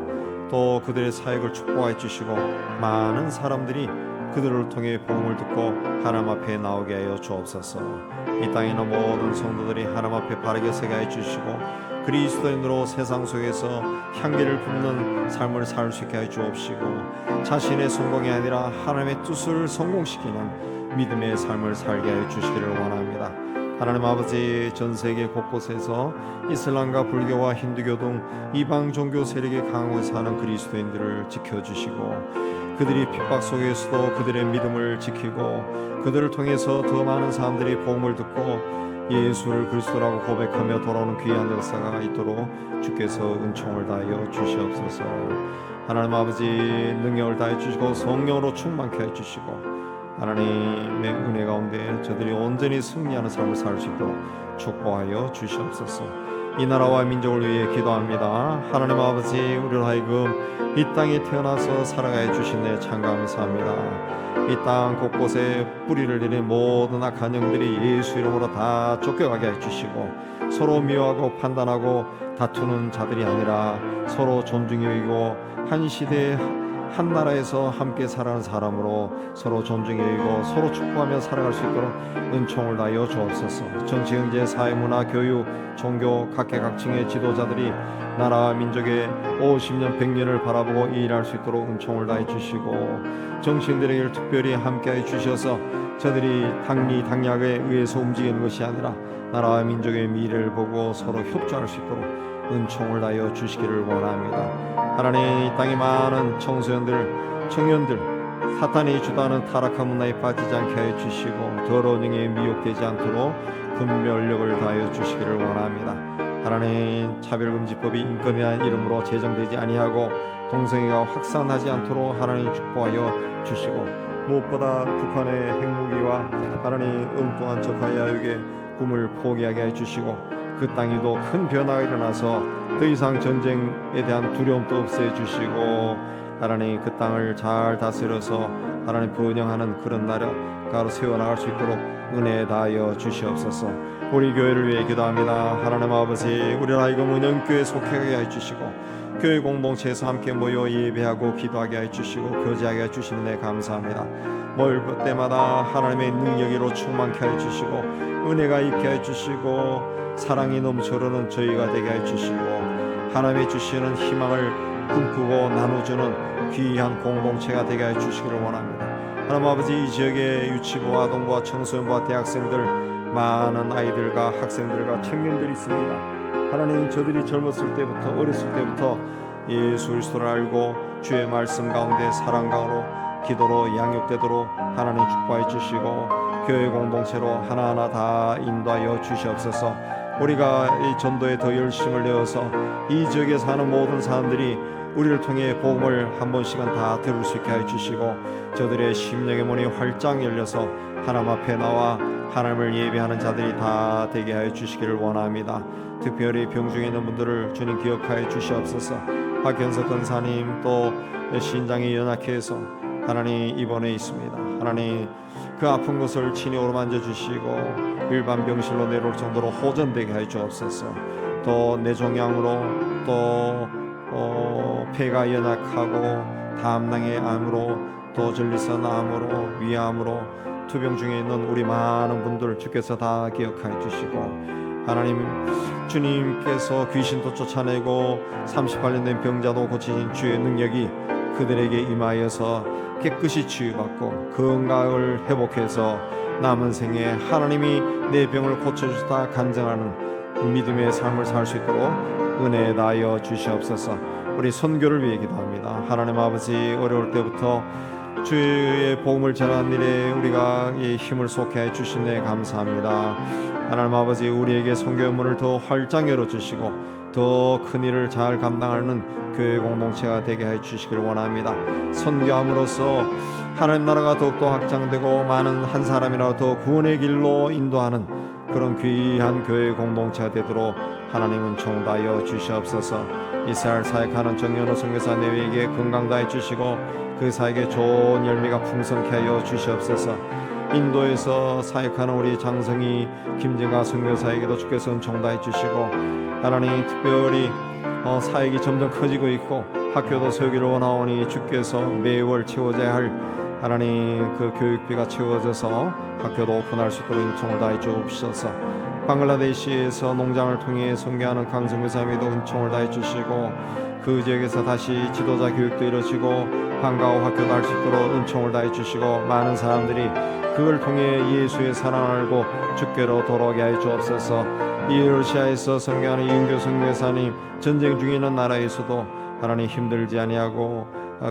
또 그들의 사역을 축복하여 주시고 많은 사람들이 그들을 통해 복음을 듣고 하나님 앞에 나오게 하여 주옵소서. 이 땅에 있는 모든 성도들이 하나님 앞에 바르게 서게 하여 주시고 그리스도인으로 세상 속에서 향기를 품는 삶을 살 수 있게 하여 주옵시고 자신의 성공이 아니라 하나님의 뜻을 성공시키는 믿음의 삶을 살게 하여 주시기를 원합니다. 하나님 아버지, 전 세계 곳곳에서 이슬람과 불교와 힌두교 등 이방 종교 세력에 강하고 사는 그리스도인들을 지켜주시고 그들이 핍박 속에서도 그들의 믿음을 지키고 그들을 통해서 더 많은 사람들이 복음을 듣고 예수를 그리스도라고 고백하며 돌아오는 귀한 역사가 있도록 주께서 은총을 다하여 주시옵소서. 하나님 아버지, 능력을 다해 주시고 성령으로 충만케 해 주시고 하나님의 은혜 가운데 저들이 온전히 승리하는 삶을 살 수 있도록 축복하여 주시옵소서. 이 나라와 민족을 위해 기도합니다. 하나님 아버지, 우리로 하여금 이 땅에 태어나서 살아가해 주신 데 참 감사합니다. 이 땅 곳곳에 뿌리를 내린 모든 악한 영들이 예수 이름으로 다 쫓겨가게 해주시고 서로 미워하고 판단하고 다투는 자들이 아니라 서로 존중히 여기고 한 시대에 한 나라에서 함께 살아가는 사람으로 서로 존중히 여기고 서로 축복하며 살아갈 수 있도록 은총을 다하여 주옵소서. 정치, 경제, 사회, 문화, 교육, 종교 각계각층의 지도자들이 나라와 민족의 50년, 100년을 바라보고 일할 수 있도록 은총을 다해 주시고 정치인들에게 특별히 함께해 주셔서 저들이 당리당략에 의해서 움직이는 것이 아니라 나라와 민족의 미래를 보고 서로 협조할 수 있도록 은총을 다하여 주시기를 원합니다. 하나님, 이 땅에 많은 청소년들, 청년들 사탄이 주도하는 타락한 문화에 빠지지 않게 하여 주시고 더러운 영에 미혹되지 않도록 분별력을 다하여 주시기를 원합니다. 하나님, 차별금지법이 인권이라는 이름으로 제정되지 아니하고 동성애가 확산하지 않도록 하나님 축복하여 주시고 무엇보다 북한의 핵무기와 하나님 엉뚱한 적하야육의 꿈을 포기하게 해주시고 그 땅에도 큰 변화가 일어나서 더 이상 전쟁에 대한 두려움도 없애주시고 하나님 그 땅을 잘 다스려서 하나님 번영하는 그런 나라가로 세워나갈 수 있도록 은혜 다하여 주시옵소서. 우리 교회를 위해 기도합니다. 하나님 아버지, 우리 하여금 은영교회 속하게 해주시고 교회 공동체에서 함께 모여 예배하고 기도하게 해주시고 교제하게 해주시는 데 감사합니다. 모일 때마다 하나님의 능력으로 충만케 해주시고 은혜가 있게 해주시고 사랑이 넘쳐흐르는 저희가 되게 해주시고 하나님이 주시는 희망을 꿈꾸고 나눠주는 귀한 공동체가 되게 해주시기를 원합니다. 하나님 아버지, 이 지역의 유치부, 아동부와 청소년부와 대학생들, 많은 아이들과 학생들과 청년들이 있습니다. 하나님, 저들이 젊었을 때부터, 어렸을 때부터 예수 그리스도를 알고 주의 말씀 가운데 사랑 가운데 기도로 양육되도록 하나님 축복해 주시고 교회 공동체로 하나하나 다 인도하여 주시옵소서. 우리가 이 전도에 더 열심을 내어서 이 지역에 사는 모든 사람들이 우리를 통해 복음을 한 번씩은 다 들을 수 있게 해주시고 저들의 심령의 문이 활짝 열려서 하나님 앞에 나와 하나님을 예배하는 자들이 다 되게 하여 주시기를 원합니다. 특별히 병중에 있는 분들을 주님 기억하여 주시옵소서. 박현석 권사님, 또 신장이 연약해서 하나님 입원해 있습니다. 하나님, 그 아픈 것을 친히 오르만져 주시고 일반 병실로 내려올 정도로 호전되게 하여 주옵소서. 또 뇌종양으로 또 폐가 연약하고 담낭의 암으로 또 전리선 암으로 위암으로 투병 중에 있는 우리 많은 분들 주께서 다 기억하여 주시고 하나님, 주님께서 귀신도 쫓아내고 38년 된 병자도 고치신 주의 능력이 그들에게 임하여서 깨끗이 치유받고 건강을 회복해서 남은 생에 하나님이 내 병을 고쳐주시다 간증하는 믿음의 삶을 살 수 있도록 은혜 다하여 주시옵소서. 우리 선교를 위해 기도합니다. 하나님 아버지, 어려울 때부터 주의 복음을 전하는 일에 우리가 이 힘을 쏟게 해주신 데 감사합니다. 하나님 아버지, 우리에게 선교의 문을 더 활짝 열어주시고 더 큰 일을 잘 감당하는 교회 공동체가 되게 해주시기를 원합니다. 선교함으로써 하나님 나라가 더욱더 확장되고 많은 한 사람이라도 더 구원의 길로 인도하는 그런 귀한 교회 공동체가 되도록 하나님은 총다하여 주시옵소서. 이스라엘 사역하는 정연호 선교사 내외에게 건강 다해 주시고 그 사역에 좋은 열매가 풍성케 하여 주시옵소서. 인도에서 사역하는 우리 장성희 김진가 선교사에게도 주께서 은총 다해 주시고 하나님, 특별히 사역이 점점 커지고 있고 학교도 세우기를 원하오니 주께서 매월 채워져야 할 하나님 그 교육비가 채워져서 학교도 오픈할 수 있도록 은총을 다해 주옵소서. 방글라데시에서 농장을 통해 선교하는 강성교사님도 은총을 다해 주시고 그 지역에서 다시 지도자 교육도 이루어지고 방과후 학교도 할 수 있도록 은총을 다해 주시고 많은 사람들이 그걸 통해 예수의 사랑을 알고 주께로 돌아오게 하여 주옵소서. 이 러시아에서 선교하는 이은교 선교사님, 전쟁 중에 있는 나라에서도 하나님 힘들지 아니하고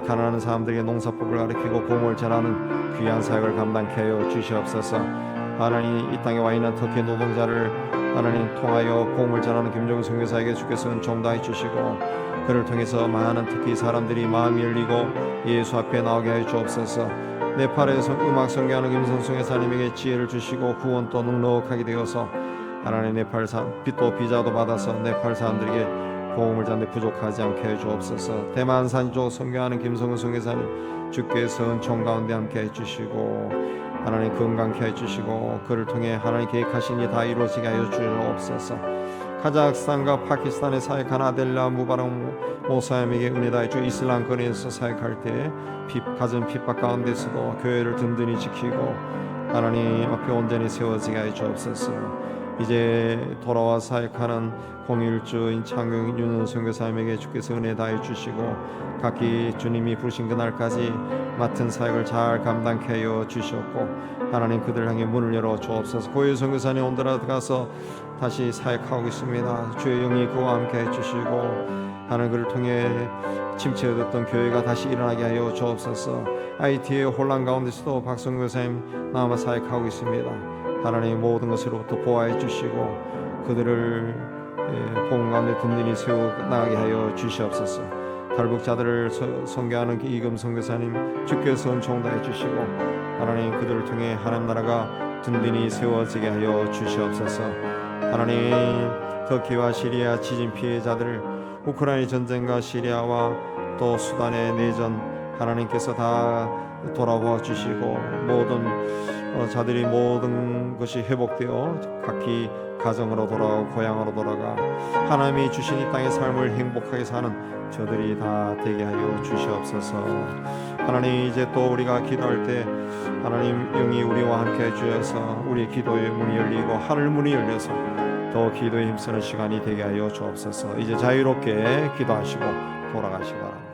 가난한 사람들에게 농사법을 가르치고 복음을 전하는 귀한 사역을 감당케 하여 주시옵소서. 하나님, 이 땅에 와 있는 터키 노동자를 하나님 통하여 복음을 전하는 김종훈 선교사에게 주께서 은총 다해 주시고 그를 통해서 많은 터키 사람들이 마음이 열리고 예수 앞에 나오게 하여 주옵소서. 네팔에서 음악 선교하는 김성 선교사님에게 지혜를 주시고 구원도 넉넉하게 되어서 하나님 네팔 빚도 비자도 받아서 네팔 사람들에게 복음을 전하는데 부족하지 않게 해 주옵소서. 대만 산쪽 선교하는 김성은 선교사님, 주께서 은총 가운데 함께 해주시고 하나님 건강케 해주시고 그를 통해 하나님 계획하신 일 다 이루어지게 하여 주옵소서. 카자흐스탄과 파키스탄에 사역한 아델라 무바락 모사님에게 은혜 다해 주. 이슬람 거리에서 사역할 때 가진 핍박 가운데서도 교회를 든든히 지키고 하나님 앞에 온전히 세워지게 하여 주옵소서. 이제 돌아와 사역하는 공일주인 창경 윤은 선교사님에게 주께서 은혜 다해 주시고 각기 주님이 부르신 그날까지 맡은 사역을 잘 감당케 하여 주시옵고 하나님 그들 향해 문을 열어 주옵소서. 고유 선교사님 온더라도 가서 다시 사역하고 있습니다. 주의 영이 그와 함께 해주시고 하나님 그를 통해 침체되었던 교회가 다시 일어나게 하여 주옵소서. IT의 혼란 가운데서도 박성교사님 남아 사역하고 있습니다. 하나님 모든 것으로부터 보호해 주시고 그들을 복음 가운데 든든히 세워 나가게 하여 주시옵소서. 탈북자들을 선교하는 이금 선교사님 주께서 은총 다해 주시고 하나님 그들을 통해 하나님 나라가 든든히 세워지게 하여 주시옵소서. 하나님 터키와 시리아 지진 피해자들, 우크라이나 전쟁과 시리아와 또 수단의 내전 하나님께서 다 돌아와 주시고 모든 자들이 모든 것이 회복되어 각기 가정으로 돌아가고 고향으로 돌아가 하나님이 주신 이 땅의 삶을 행복하게 사는 저들이 다 되게 하여 주시옵소서. 하나님, 이제 또 우리가 기도할 때 하나님 영이 우리와 함께 해주셔서 우리의 기도의 문이 열리고 하늘 문이 열려서 더 기도에 힘쓰는 시간이 되게 하여 주옵소서. 이제 자유롭게 기도하시고 돌아가시기 바랍니다.